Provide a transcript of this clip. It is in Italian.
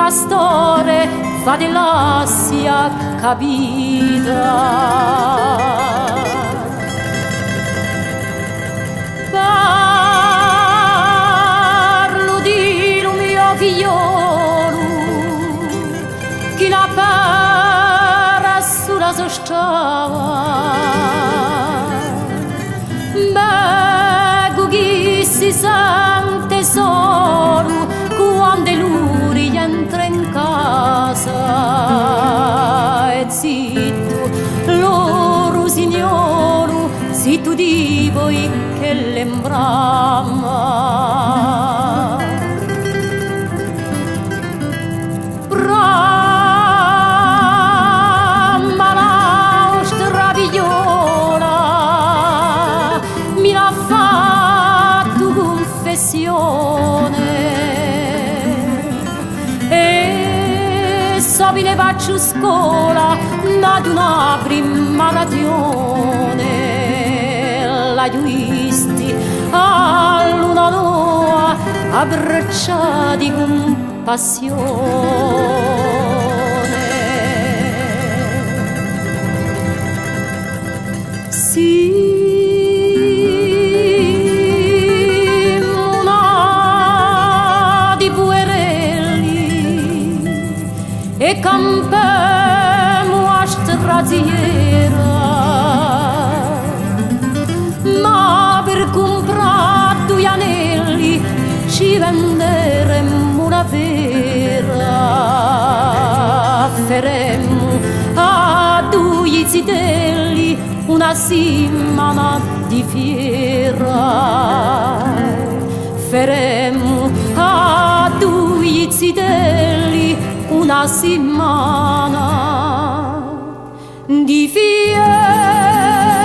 pastore fa dell'assia capita. Parlo di un mio figliolo che la para sulla sua strada. Beggo chi si sente solo quando lui entra in casa. E zitto, loro signoro, zitto di voi che l'embrama. Brama la ostra figliola, mi l'ha fatto confessione. So vi ne faccio scuola ad una prima ragione. La giuisti a luna noa abbracciati con passione. Simona di Puerelli e campemo a straziera, ma per comprare due anelli ci venderemmo una vera. Faremmo a due zitelli una settimana di fiera. Faremmo a due zitelli una settimana di fiera.